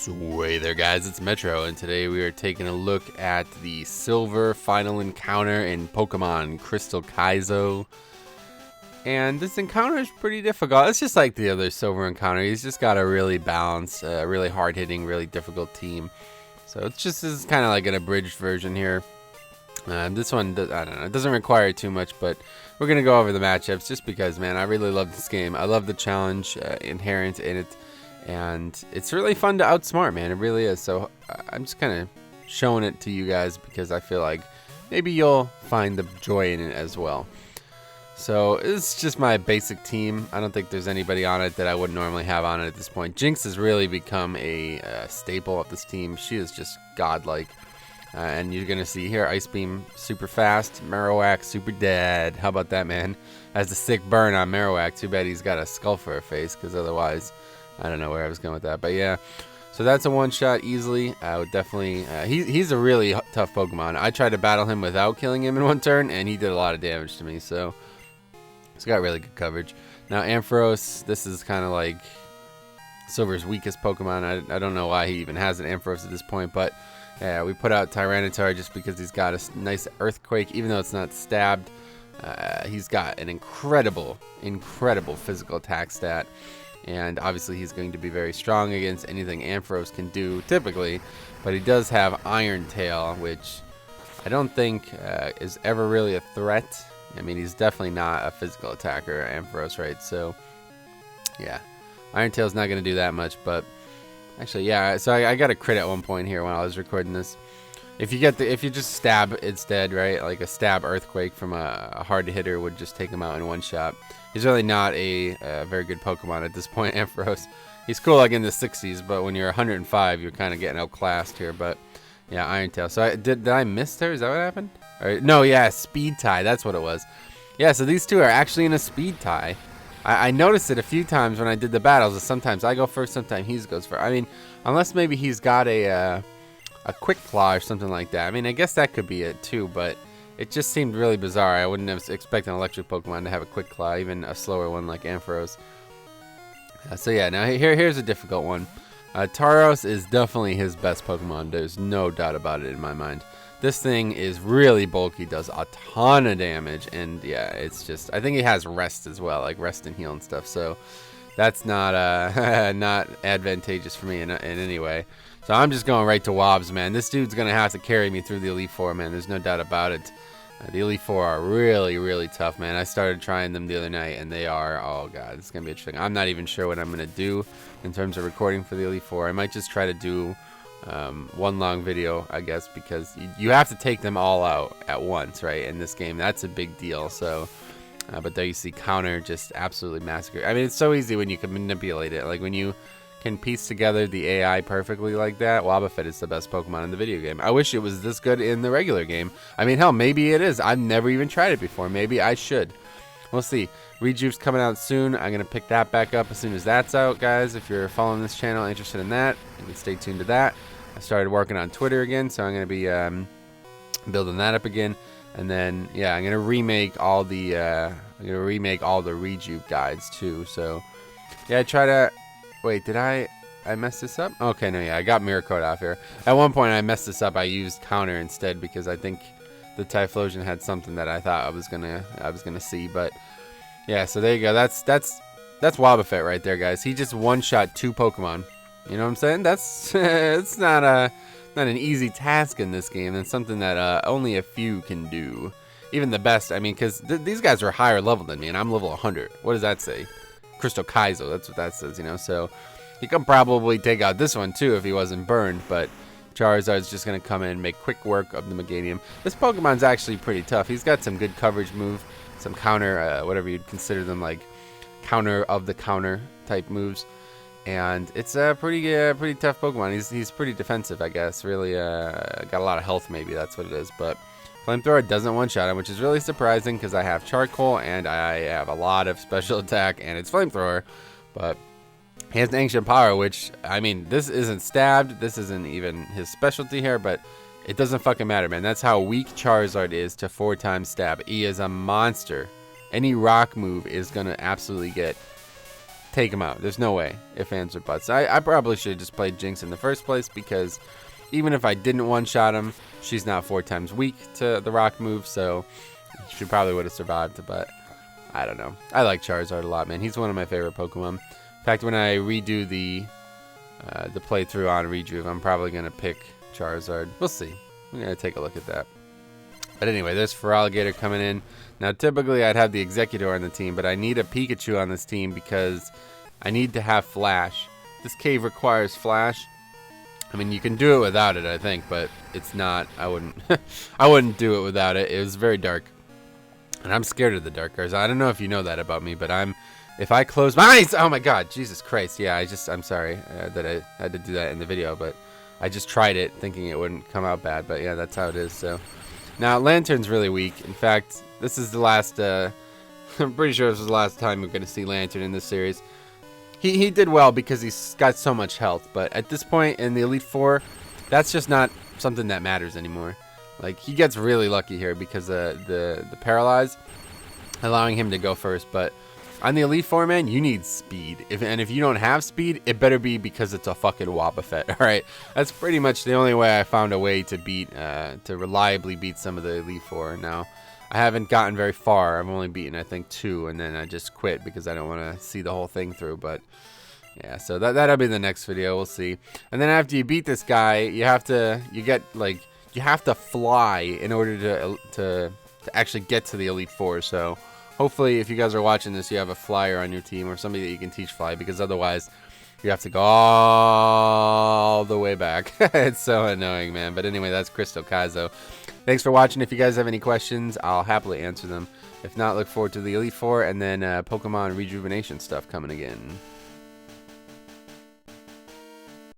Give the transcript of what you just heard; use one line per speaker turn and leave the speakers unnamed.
Sway there, guys, it's Metro, and today we are taking a look at the silver final encounter in Pokemon Crystal KAIZO. And this encounter is pretty difficult. It's just like the other silver encounter. He's just got a really balanced, really hard-hitting, really difficult team. So it's just this is kind of like an abridged version here. This one, I don't know, it doesn't require too much, but we're going to go over the matchups just because, man, I really love this game. I love the challenge inherent in it. And it's really fun to outsmart, man. It really is. So I'm just kind of showing it to you guys because I feel like maybe you'll find the joy in it as well. So it's just my basic team. I don't think there's anybody on it that I wouldn't normally have on it at this point. Jinx has really become a staple of this team. She is just godlike. And you're going to see here, Ice Beam super fast, Marowak super dead. How about that, man? Has a sick burn on Marowak. Too bad he's got a skull for a face because otherwise... I don't know where I was going with that, but yeah. So that's a one-shot easily. I would definitely... he's a really tough Pokemon. I tried to battle him without killing him in one turn, and he did a lot of damage to me, so... He's got really good coverage. Now, AMPHAROS, this is kind of like Silver's weakest Pokemon. I don't know why he even has an AMPHAROS at this point, but... Yeah, we put out Tyranitar just because he's got a nice Earthquake, even though it's not stabbed. He's got an incredible physical attack stat. And obviously he's going to be very strong against anything AMPHAROS can do typically, but he does have Iron Tail, which I don't think is ever really a threat. I mean, he's definitely not a physical attacker, AMPHAROS, right? So yeah, Iron Tail's not going to do that much, but actually, yeah. So I got a crit at one point here when I was recording this. If you just stab, it's dead, right? Like a stab Earthquake from a hard hitter would just take him out in one shot. He's really not a very good Pokemon at this point, AMPHAROS. He's cool like in the 60s, but when you're 105, you're kind of getting outclassed here. But yeah, Iron Tail. So did I miss there? Is that what happened? No, yeah, speed tie. That's what it was. Yeah, so these two are actually in a speed tie. I noticed it a few times when I did the battles. Sometimes I go first, sometimes he goes first. I mean, unless maybe he's got a Quick Claw or something like that. I mean, I guess that could be it too, but it just seemed really bizarre. I wouldn't have expected an electric Pokemon to have a Quick Claw, even a slower one like AMPHAROS. So yeah, now here's a difficult one. Tauros is definitely his best Pokemon. There's no doubt about it in my mind. This thing is really bulky, does a ton of damage, and yeah, it's just... I think it has rest as well, like rest and heal and stuff, so that's not not advantageous for me in any way. So I'm just going right to Wobbs, man. This dude's going to have to carry me through the Elite Four, man. There's no doubt about it. The Elite Four are really tough, man. I started trying them the other night, and they are... Oh, God, it's going to be interesting. I'm not even sure what I'm going to do in terms of recording for the Elite Four. I might just try to do one long video, I guess, because you have to take them all out at once, right, in this game. That's a big deal, so... but there you see Counter just absolutely massacre. I mean, it's so easy when you can manipulate it. Like, when you... can piece together the AI perfectly like that, Wobbuffet is the best Pokemon in the video game. I wish it was this good in the regular game. I mean, hell, maybe it is. I've never even tried it before. Maybe I should. We'll see. Rejuve's coming out soon. I'm going to pick that back up as soon as that's out, guys. If you're following this channel, interested in that, you can stay tuned to that. I started working on Twitter again, so I'm going to be building that up again. And then, yeah, I'm going to remake all the Rejuve guides, too. So, yeah, try to... Wait, did I mess this up? Okay, no, yeah, I got Mirror Coat off here. At one point, I messed this up. I used Counter instead because I think the Typhlosion had something that I thought I was gonna see. But yeah, so there you go. That's Wobbuffet right there, guys. He just one-shot 2 Pokemon. You know what I'm saying? That's it's not an easy task in this game. It's something that only a few can do. Even the best. I mean, because these guys are higher level than me, and I'm level 100. What does that say? Crystal KAIZO, that's what that says, you know, so he could probably take out this one too if he wasn't burned, but Charizard's just going to come in and make quick work of the Meganium. This Pokemon's actually pretty tough. He's got some good coverage move, some counter, whatever you'd consider them, like counter of the counter type moves, and it's a pretty tough Pokemon. He's pretty defensive, I guess, really got a lot of health, maybe that's what it is, but Flamethrower doesn't one-shot him, which is really surprising because I have Charcoal and I have a lot of special attack and it's Flamethrower. But he has an Ancient Power, which, I mean, this isn't stabbed. This isn't even his specialty here, but it doesn't fucking matter, man. That's how weak Charizard is to 4x stab. He is a monster. Any rock move is going to absolutely get take him out. There's no way, if, ands, or buts. I probably should have just played Jinx in the first place, because even if I didn't one-shot him, she's not 4 times weak to the rock move, so she probably would have survived, but I don't know. I like Charizard a lot, man. He's one of my favorite Pokemon. In fact, when I redo the playthrough on Rejuve, I'm probably going to pick Charizard. We'll see. We're going to take a look at that. But anyway, there's FERALIGATR coming in. Now, typically, I'd have the Executor on the team, but I need a Pikachu on this team because I need to have Flash. This cave requires Flash. I mean, you can do it without it, I think, but it's not. I wouldn't I wouldn't do it without it. It was very dark. And I'm scared of the dark, guys. I don't know if you know that about me, but if I close my eyes, oh my god, Jesus Christ. Yeah, I'm sorry that I had to do that in the video, but I just tried it thinking it wouldn't come out bad, but yeah, that's how it is. So now Lantern's really weak. In fact, this is the last I'm pretty sure this is the last time we're going to see Lantern in this series. He did well because he's got so much health, but at this point in the Elite Four, that's just not something that matters anymore. Like, he gets really lucky here because the Paralyze allowing him to go first, but on the Elite Four, man, you need speed. And if you don't have speed, it better be because it's a fucking Wobbuffet, alright? That's pretty much the only way I found a way to to reliably beat some of the Elite Four. Now, I haven't gotten very far. I've only beaten, I think, 2, and then I just quit because I don't want to see the whole thing through, but yeah, so that'll be the next video. We'll see. And then after you beat this guy, you have to fly in order to actually get to the Elite Four. So hopefully, if you guys are watching this, you have a flyer on your team or somebody that you can teach fly, because otherwise you have to go all the way back. It's so annoying, man. But anyway, that's Crystal KAIZO. Thanks for watching. If you guys have any questions, I'll happily answer them. If not, look forward to the Elite Four and then Pokemon Rejuvenation stuff coming again.